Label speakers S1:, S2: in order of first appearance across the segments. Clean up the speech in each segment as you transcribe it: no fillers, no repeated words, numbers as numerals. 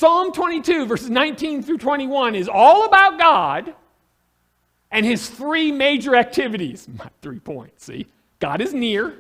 S1: Psalm 22, verses 19 through 21 is all about God and his three major activities. My 3 points, see? God is near.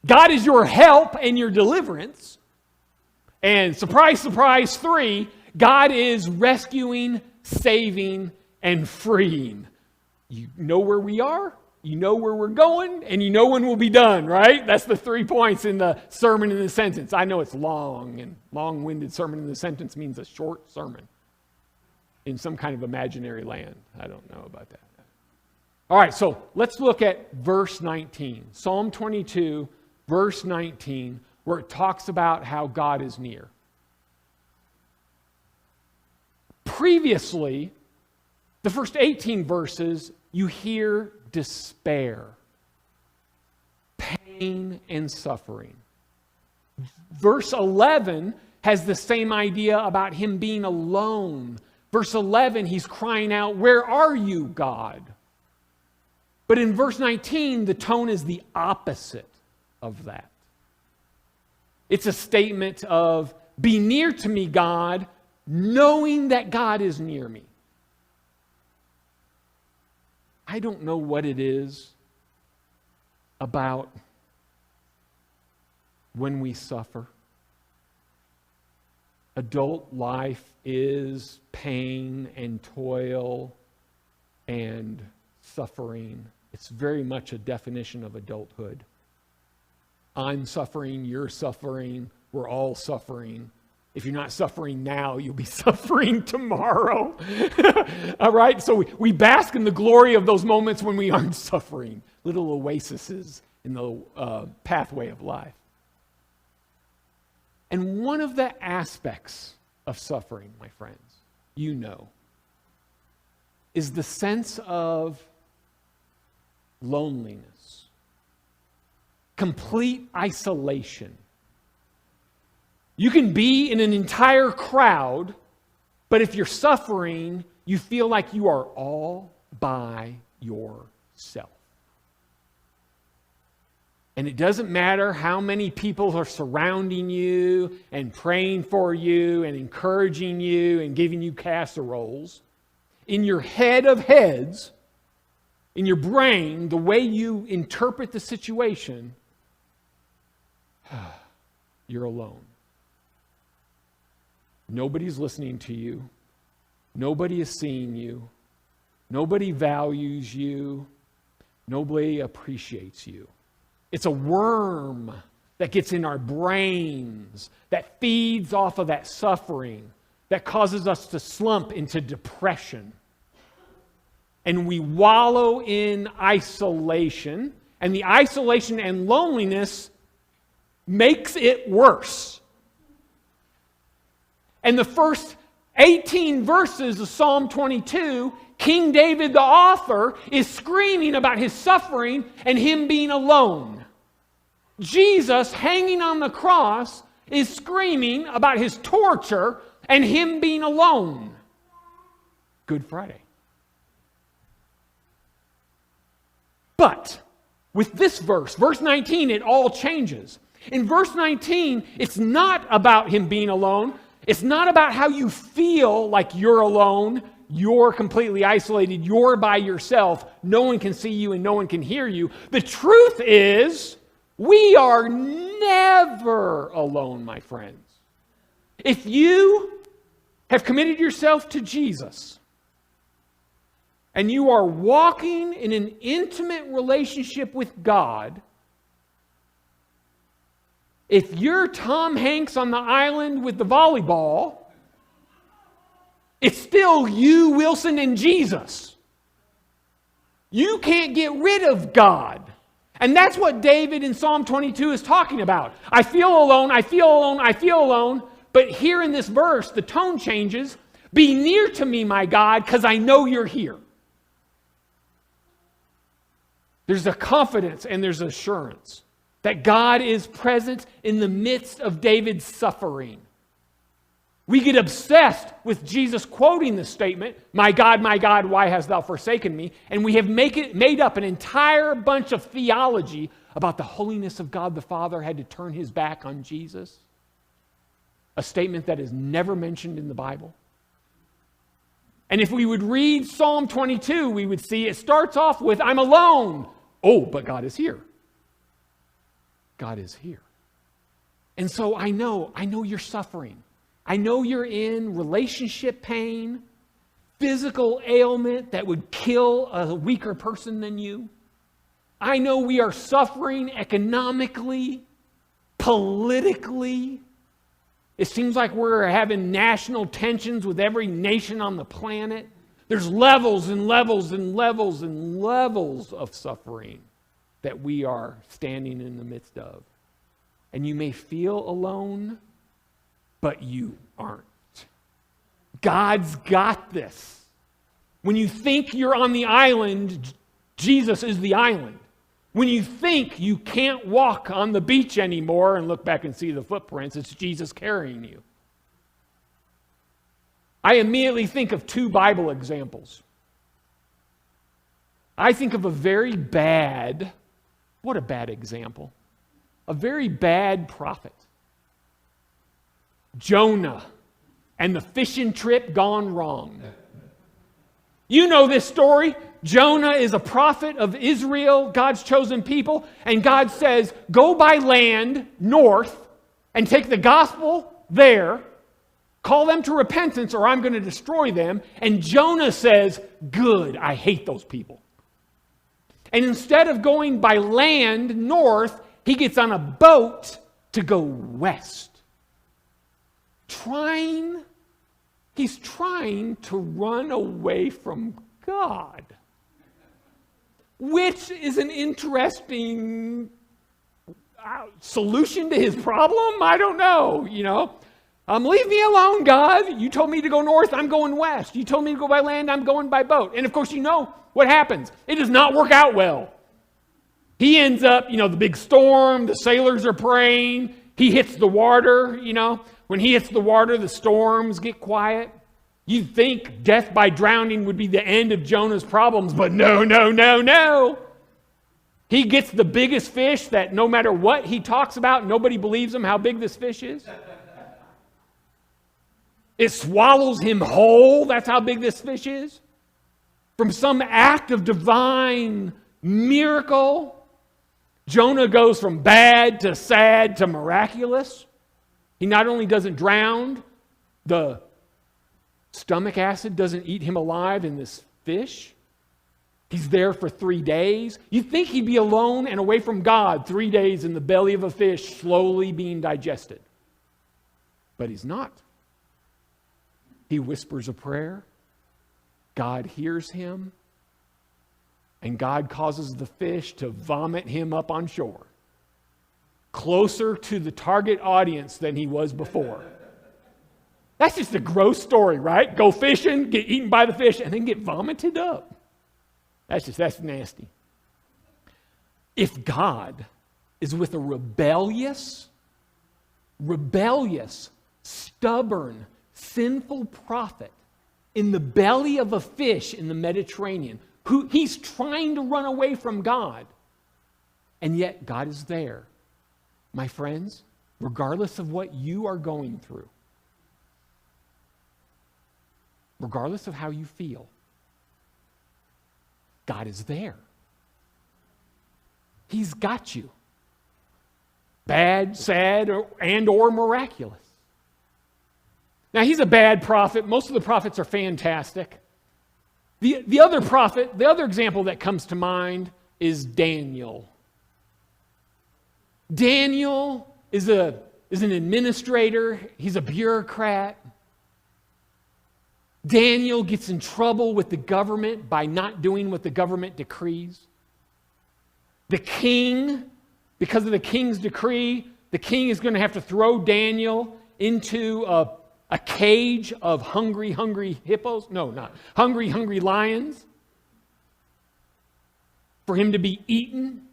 S1: God is your help and your deliverance. And surprise, surprise, 3, God is rescuing, saving, and freeing. You know where we are, you know where we're going, and you know when we'll be done, right? That's the 3 points in the sermon in the sentence. I know it's long, and long-winded sermon in the sentence means a short sermon in some kind of imaginary land. I don't know about that. All right, so let's look at verse 19. Psalm 22, verse 19, where it talks about how God is near. Previously, the first 18 verses, you hear despair, pain, and suffering. Verse 11 has the same idea about him being alone. Verse 11, he's crying out, "Where are you, God?" But in verse 19, the tone is the opposite of that. It's a statement of, "Be near to me, God," knowing that God is near me. I don't know what it is about when we suffer. Adult life is pain and toil and suffering. It's very much a definition of adulthood. I'm suffering, you're suffering, we're all suffering. If you're not suffering now, you'll be suffering tomorrow. All right? So we bask in the glory of those moments when we aren't suffering. Little oases in the pathway of life. And one of the aspects of suffering, my friends, you know, is the sense of loneliness, complete isolation. You can be in an entire crowd, but if you're suffering, you feel like you are all by yourself. And it doesn't matter how many people are surrounding you and praying for you and encouraging you and giving you casseroles. In your head of heads, in your brain, the way you interpret the situation, you're alone. Nobody's listening to you. Nobody is seeing you. Nobody values you. Nobody appreciates you. It's a worm that gets in our brains, that feeds off of that suffering, that causes us to slump into depression. And we wallow in isolation, and the isolation and loneliness makes it worse. And the first 18 verses of Psalm 22, King David, the author, is screaming about his suffering and him being alone. Jesus, hanging on the cross, is screaming about his torture and him being alone. Good Friday. But with this verse, verse 19, it all changes. In verse 19, it's not about him being alone. It's not about how you feel like you're alone, you're completely isolated, you're by yourself, no one can see you and no one can hear you. The truth is, we are never alone, my friends. If you have committed yourself to Jesus, and you are walking in an intimate relationship with God, if you're Tom Hanks on the island with the volleyball, it's still you, Wilson, and Jesus. You can't get rid of God. And that's what David in Psalm 22 is talking about. I feel alone, I feel alone, I feel alone. But here in this verse, the tone changes. Be near to me, my God, because I know you're here. There's a confidence and there's assurance that God is present in the midst of David's suffering. We get obsessed with Jesus quoting this statement, my God, why hast thou forsaken me? And we have made up an entire bunch of theology about the holiness of God the Father had to turn his back on Jesus. a statement that is never mentioned in the Bible. And if we would read Psalm 22, we would see it starts off with, I'm alone. Oh, but God is here. God is here. And so I know you're suffering. I know you're in relationship pain, physical ailment that would kill a weaker person than you. I know we are suffering economically, politically. It seems like we're having national tensions with every nation on the planet. There's levels and levels and levels and levels of suffering that we are standing in the midst of. And you may feel alone, but you aren't. God's got this. When you think you're on the island, Jesus is the island. When you think you can't walk on the beach anymore and look back and see the footprints, it's Jesus carrying you. I immediately think of two Bible examples. I think of a very bad example. A very bad prophet. Jonah and the fishing trip gone wrong. You know this story. Jonah is a prophet of Israel, God's chosen people, and God says, go by land north and take the gospel there, call them to repentance or I'm going to destroy them. And Jonah says, good, I hate those people. And instead of going by land north, he gets on a boat to go west. He's trying to run away from God. Which is an interesting solution to his problem? I don't know, leave me alone, God. You told me to go north, I'm going west. You told me to go by land, I'm going by boat. And of course, you know what happens. It does not work out well. He ends up, the big storm, the sailors are praying. He hits the water, When he hits the water, the storms get quiet. You'd think death by drowning would be the end of Jonah's problems, but no. He gets the biggest fish that no matter what he talks about, nobody believes him how big this fish is. It swallows him whole. That's how big this fish is. From some act of divine miracle, Jonah goes from bad to sad to miraculous. He not only doesn't drown, the stomach acid doesn't eat him alive in this fish. He's there for 3 days. You'd think he'd be alone and away from God 3 days in the belly of a fish, slowly being digested. But he's not. He whispers a prayer. God hears him. And God causes the fish to vomit him up on shore. Closer to the target audience than he was before. That's just a gross story, right? Go fishing, get eaten by the fish, and then get vomited up. That's nasty. If God is with a rebellious, stubborn, sinful prophet in the belly of a fish in the Mediterranean, who he's trying to run away from God, and yet God is there. My friends, regardless of what you are going through, regardless of how you feel, God is there. He's got you. Bad, sad, or miraculous. Now, he's a bad prophet. Most of the prophets are fantastic. The other example that comes to mind is Daniel. Daniel is an administrator. He's a bureaucrat. Daniel gets in trouble with the government by not doing what the government decrees. The king, because of the king's decree, the king is going to have to throw Daniel into a cage of hungry hippos. No, not hungry lions. For him to be eaten.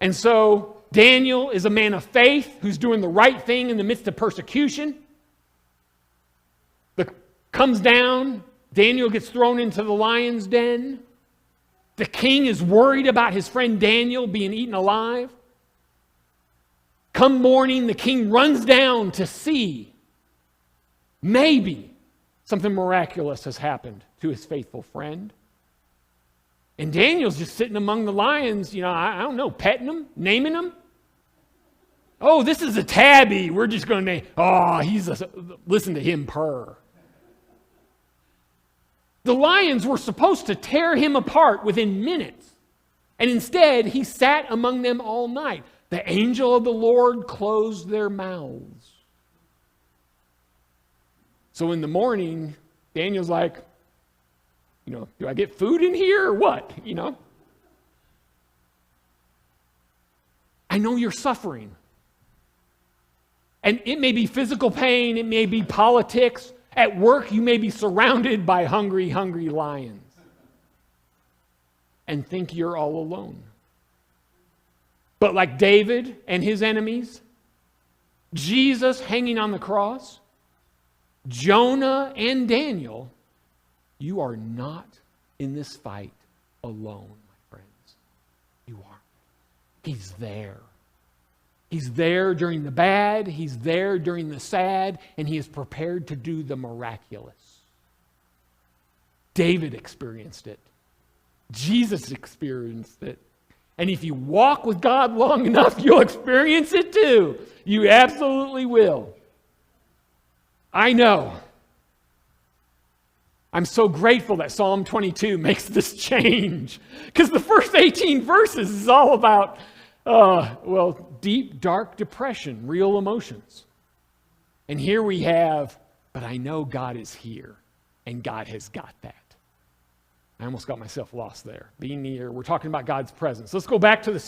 S1: And so Daniel is a man of faith who's doing the right thing in the midst of persecution. Comes down, Daniel gets thrown into the lion's den. The king is worried about his friend Daniel being eaten alive. Come morning, the king runs down to see. Maybe something miraculous has happened to his faithful friend. And Daniel's just sitting among the lions, I don't know, petting them, naming them. Oh, this is a tabby. We're just going to name, listen to him purr. The lions were supposed to tear him apart within minutes. And instead, he sat among them all night. The angel of the Lord closed their mouths. So in the morning, Daniel's like, do I get food in here or what? I know you're suffering. And it may be physical pain, it may be politics. At work, you may be surrounded by hungry, hungry lions. And think you're all alone. But like David and his enemies, Jesus hanging on the cross, Jonah and Daniel, you are not in this fight alone, my friends. You aren't. He's there. He's there during the bad, he's there during the sad, and he is prepared to do the miraculous. David experienced it. Jesus experienced it. And if you walk with God long enough, you'll experience it too. You absolutely will. I know. I'm so grateful that Psalm 22 makes this change. Because the first 18 verses is all about, deep, dark depression, real emotions. And here we have, but I know God is here, and God has got that. I almost got myself lost there. Being near, we're talking about God's presence. Let's go back to the